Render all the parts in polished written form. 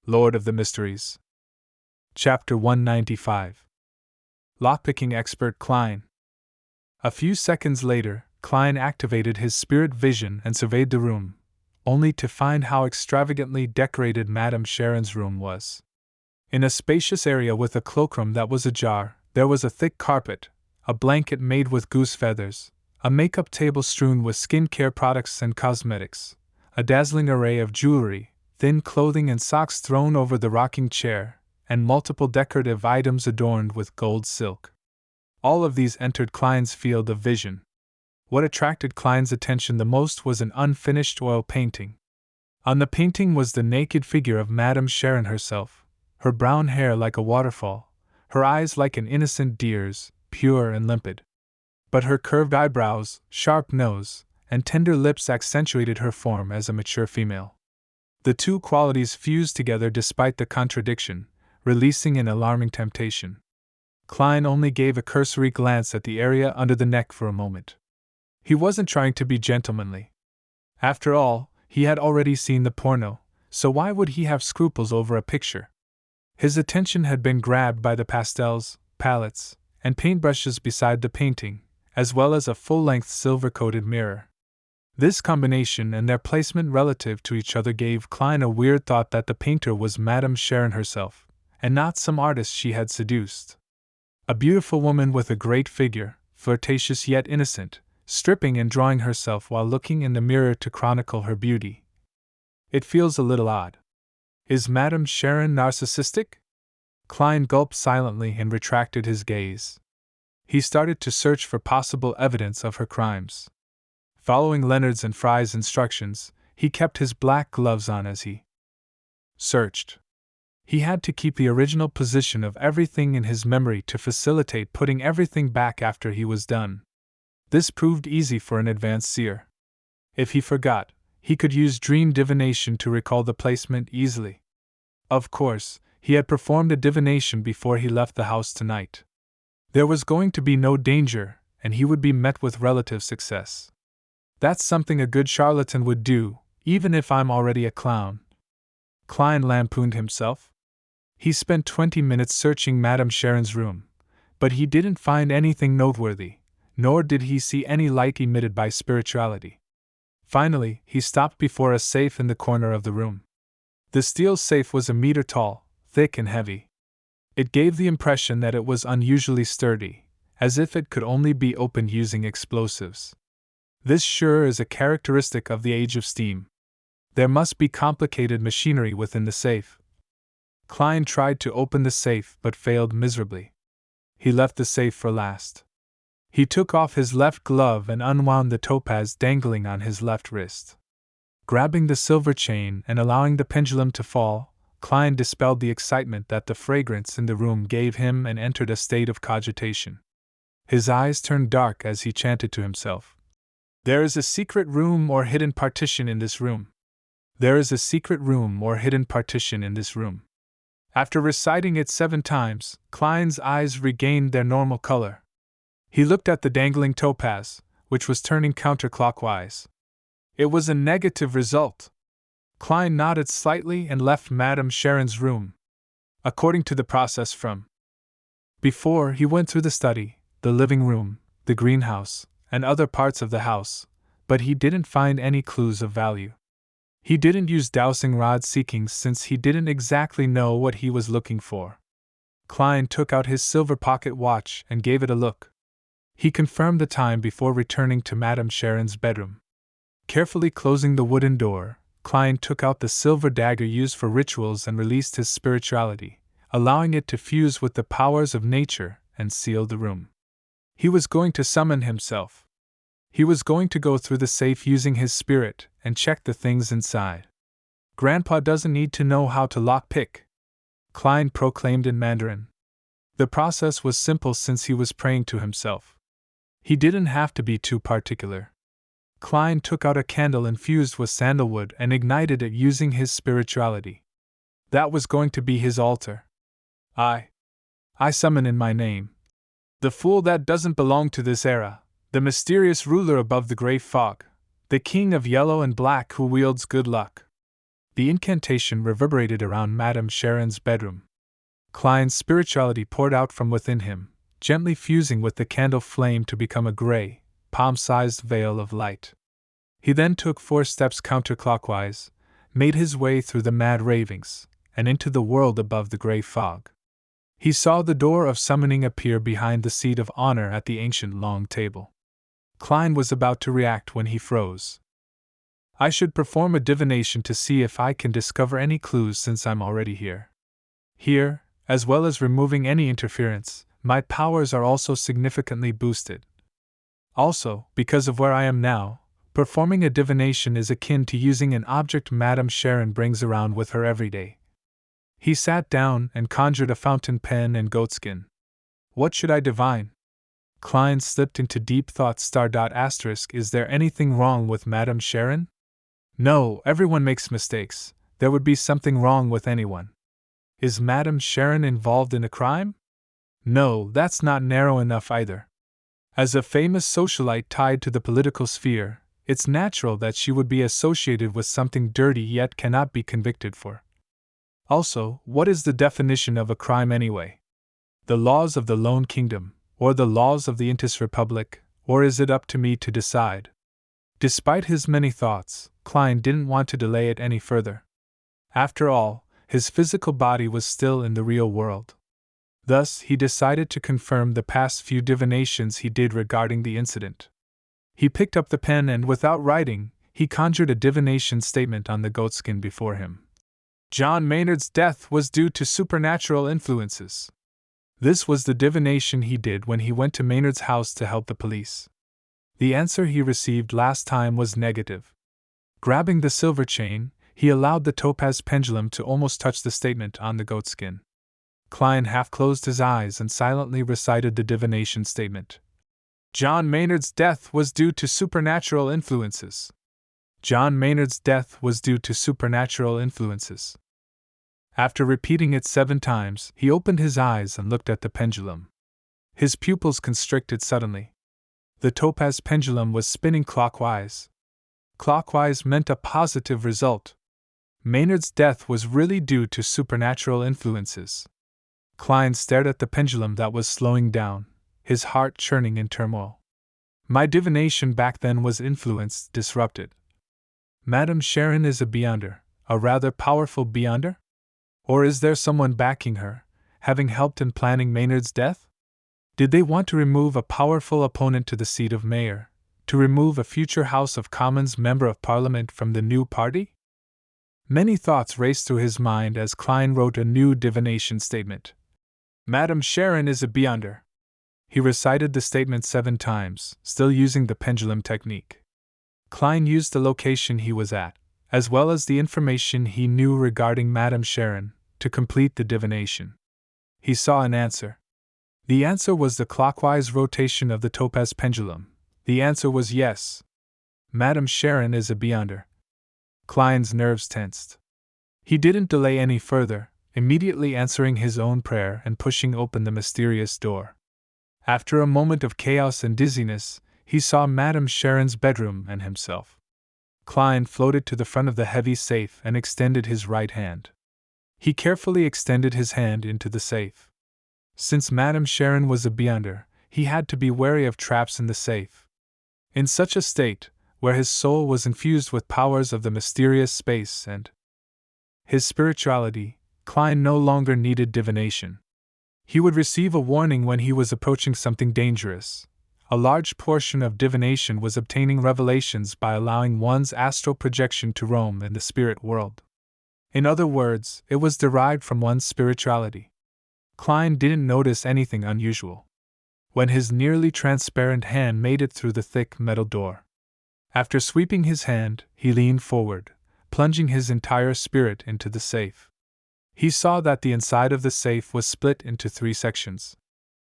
Lord of the Mysteries. Chapter 195. Lockpicking expert Klein. A few seconds later, Klein activated his spirit vision and surveyed the room, only to find how extravagantly decorated Madame Sharon's room was. In a spacious area with a cloakroom that was ajar, there was a thick carpet, a blanket made with goose feathers, a makeup table strewn with skincare products and cosmetics, a dazzling array of jewelry, thin clothing and socks thrown over the rocking chair, and multiple decorative items adorned with gold silk. All of these entered Klein's field of vision. What attracted Klein's attention the most was an unfinished oil painting. On the painting was the naked figure of Madame Sharon herself, her brown hair like a waterfall, her eyes like an innocent deer's, pure and limpid. But her curved eyebrows, sharp nose, and tender lips accentuated her form as a mature female. The two qualities fused together despite the contradiction, releasing an alarming temptation. Klein only gave a cursory glance at the area under the neck for a moment. He wasn't trying to be gentlemanly. After all, he had already seen the porno, so why would he have scruples over a picture? His attention had been grabbed by the pastels, palettes, and paintbrushes beside the painting, as well as a full-length silver-coated mirror. This combination and their placement relative to each other gave Klein a weird thought that the painter was Madame Sharon herself, and not some artist she had seduced. A beautiful woman with a great figure, flirtatious yet innocent, stripping and drawing herself while looking in the mirror to chronicle her beauty. It feels a little odd. Is Madame Sharon narcissistic? Klein gulped silently and retracted his gaze. He started to search for possible evidence of her crimes. Following Leonard's and Fry's instructions, he kept his black gloves on as he searched. He had to keep the original position of everything in his memory to facilitate putting everything back after he was done. This proved easy for an advanced seer. If he forgot, he could use dream divination to recall the placement easily. Of course, he had performed a divination before he left the house tonight. There was going to be no danger, and he would be met with relative success. That's something a good charlatan would do, even if I'm already a clown. Klein lampooned himself. He spent 20 minutes searching Madame Sharon's room, but he didn't find anything noteworthy, nor did he see any light emitted by spirituality. Finally, he stopped before a safe in the corner of the room. The steel safe was a meter tall, thick and heavy. It gave the impression that it was unusually sturdy, as if it could only be opened using explosives. This sure is a characteristic of the age of steam. There must be complicated machinery within the safe. Klein tried to open the safe but failed miserably. He left the safe for last. He took off his left glove and unwound the topaz dangling on his left wrist. Grabbing the silver chain and allowing the pendulum to fall, Klein dispelled the excitement that the fragrance in the room gave him and entered a state of cogitation. His eyes turned dark as he chanted to himself. There is a secret room or hidden partition in this room. There is a secret room or hidden partition in this room. After reciting it 7 times, Klein's eyes regained their normal color. He looked at the dangling topaz, which was turning counterclockwise. It was a negative result. Klein nodded slightly and left Madame Sharon's room. According to the process from before, he went through the study, the living room, the greenhouse, and other parts of the house, but he didn't find any clues of value. He didn't use dowsing rod seeking since he didn't exactly know what he was looking for. Klein took out his silver pocket watch and gave it a look. He confirmed the time before returning to Madame Sharon's bedroom. Carefully closing the wooden door, Klein took out the silver dagger used for rituals and released his spirituality, allowing it to fuse with the powers of nature and seal the room. He was going to summon himself. He was going to go through the safe using his spirit and check the things inside. Grandpa doesn't need to know how to lockpick, Klein proclaimed in Mandarin. The process was simple since he was praying to himself. He didn't have to be too particular. Klein took out a candle infused with sandalwood and ignited it using his spirituality. That was going to be his altar. I summon in my name the fool that doesn't belong to this era, the mysterious ruler above the gray fog, the king of yellow and black who wields good luck. The incantation reverberated around Madame Sharon's bedroom. Klein's spirituality poured out from within him, gently fusing with the candle flame to become a gray, palm-sized veil of light. He then took 4 steps counterclockwise, made his way through the mad ravings, and into the world above the gray fog. He saw the door of summoning appear behind the seat of honor at the ancient long table. Klein was about to react when he froze. I should perform a divination to see if I can discover any clues since I'm already here. Here, as well as removing any interference, my powers are also significantly boosted. Also, because of where I am now, performing a divination is akin to using an object Madame Sharon brings around with her every day. He sat down and conjured a fountain pen and goatskin. What should I divine? Klein slipped into deep thought. Is there anything wrong with Madame Sharon? No, everyone makes mistakes. There would be something wrong with anyone. Is Madame Sharon involved in a crime? No, that's not narrow enough either. As a famous socialite tied to the political sphere, it's natural that she would be associated with something dirty yet cannot be convicted for. Also, what is the definition of a crime anyway? The laws of the Lone Kingdom, or the laws of the Intis Republic, or is it up to me to decide? Despite his many thoughts, Klein didn't want to delay it any further. After all, his physical body was still in the real world. Thus, he decided to confirm the past few divinations he did regarding the incident. He picked up the pen and, without writing, he conjured a divination statement on the goatskin before him. John Maynard's death was due to supernatural influences. This was the divination he did when he went to Maynard's house to help the police. The answer he received last time was negative. Grabbing the silver chain, he allowed the topaz pendulum to almost touch the statement on the goatskin. Klein half closed his eyes and silently recited the divination statement. John Maynard's death was due to supernatural influences. John Maynard's death was due to supernatural influences. After repeating it 7 times, he opened his eyes and looked at the pendulum. His pupils constricted suddenly. The topaz pendulum was spinning clockwise. Clockwise meant a positive result. Maynard's death was really due to supernatural influences. Klein stared at the pendulum that was slowing down, his heart churning in turmoil. My divination back then was influenced, disrupted. Madame Sharon is a beyonder, a rather powerful beyonder? Or is there someone backing her, having helped in planning Maynard's death? Did they want to remove a powerful opponent to the seat of mayor, to remove a future House of Commons member of Parliament from the new party? Many thoughts raced through his mind as Klein wrote a new divination statement. Madame Sharon is a beyonder. He recited the statement 7 times, still using the pendulum technique. Klein used the location he was at, as well as the information he knew regarding Madame Sharon, to complete the divination. He saw an answer. The answer was the clockwise rotation of the topaz pendulum. The answer was yes. Madame Sharon is a beyonder. Klein's nerves tensed. He didn't delay any further, immediately answering his own prayer and pushing open the mysterious door. After a moment of chaos and dizziness, he saw Madame Sharon's bedroom and himself. Klein floated to the front of the heavy safe and extended his right hand. He carefully extended his hand into the safe. Since Madame Sharon was a beyonder, he had to be wary of traps in the safe. In such a state, where his soul was infused with powers of the mysterious space and his spirituality, Klein no longer needed divination. He would receive a warning when he was approaching something dangerous. A large portion of divination was obtaining revelations by allowing one's astral projection to roam in the spirit world. In other words, it was derived from one's spirituality. Klein didn't notice anything unusual when his nearly transparent hand made it through the thick metal door. After sweeping his hand, he leaned forward, plunging his entire spirit into the safe. He saw that the inside of the safe was split into 3 sections.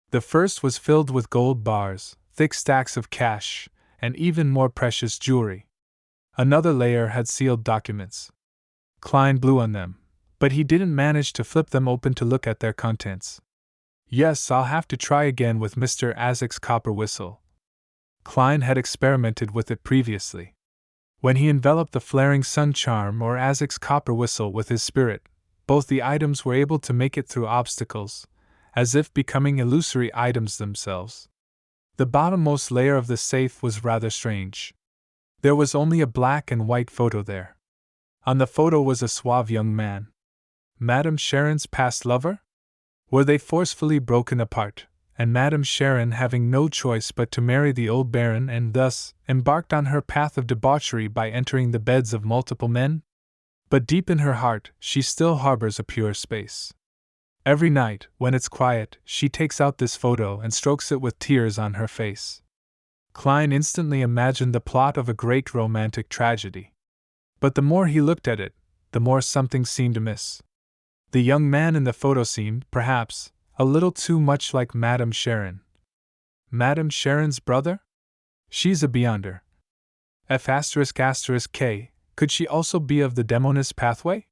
The first was filled with gold bars, thick stacks of cash, and even more precious jewelry. Another layer had sealed documents. Klein blew on them, but he didn't manage to flip them open to look at their contents. Yes, I'll have to try again with Mr. Azek's copper whistle. Klein had experimented with it previously. When he enveloped the flaring sun charm or Azek's copper whistle with his spirit, both the items were able to make it through obstacles, as if becoming illusory items themselves. The bottommost layer of the safe was rather strange. There was only a black and white photo there. On the photo was a suave young man. Madame Sharon's past lover? Were they forcefully broken apart, and Madame Sharon having no choice but to marry the old Baron and thus embarked on her path of debauchery by entering the beds of multiple men? But deep in her heart, she still harbors a pure space. Every night, when it's quiet, she takes out this photo and strokes it with tears on her face. Klein instantly imagined the plot of a great romantic tragedy. But the more he looked at it, the more something seemed amiss. The young man in the photo seemed, perhaps, a little too much like Madame Sharon. Madame Sharon's brother? She's a beyonder. F***K, could she also be of the demonist pathway?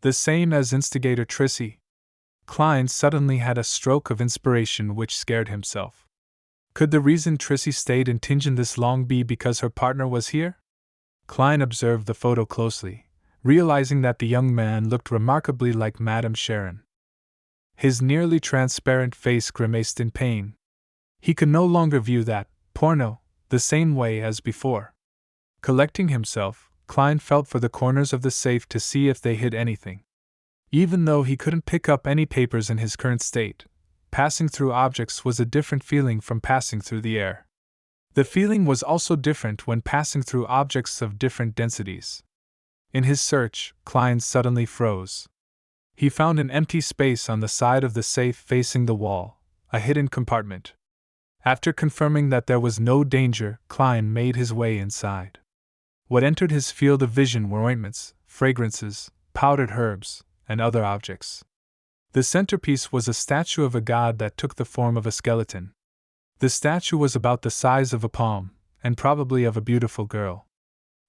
The same as instigator Trissy? Klein suddenly had a stroke of inspiration which scared himself. Could the reason Trissy stayed in Tingen this long be because her partner was here? Klein observed the photo closely, realizing that the young man looked remarkably like Madame Sharon. His nearly transparent face grimaced in pain. He could no longer view that porno the same way as before. Collecting himself, Klein felt for the corners of the safe to see if they hid anything. Even though he couldn't pick up any papers in his current state, passing through objects was a different feeling from passing through the air. The feeling was also different when passing through objects of different densities. In his search, Klein suddenly froze. He found an empty space on the side of the safe facing the wall, a hidden compartment. After confirming that there was no danger, Klein made his way inside. What entered his field of vision were ointments, fragrances, powdered herbs, and other objects. The centerpiece was a statue of a god that took the form of a skeleton. The statue was about the size of a palm, and probably of a beautiful girl.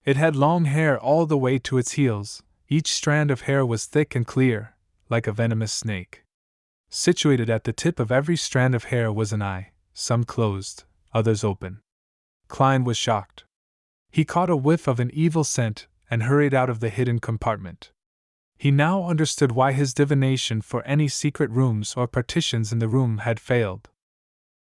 It had long hair all the way to its heels. Each strand of hair was thick and clear, like a venomous snake. Situated at the tip of every strand of hair was an eye, some closed, others open. Klein was shocked. He caught a whiff of an evil scent and hurried out of the hidden compartment. He now understood why his divination for any secret rooms or partitions in the room had failed.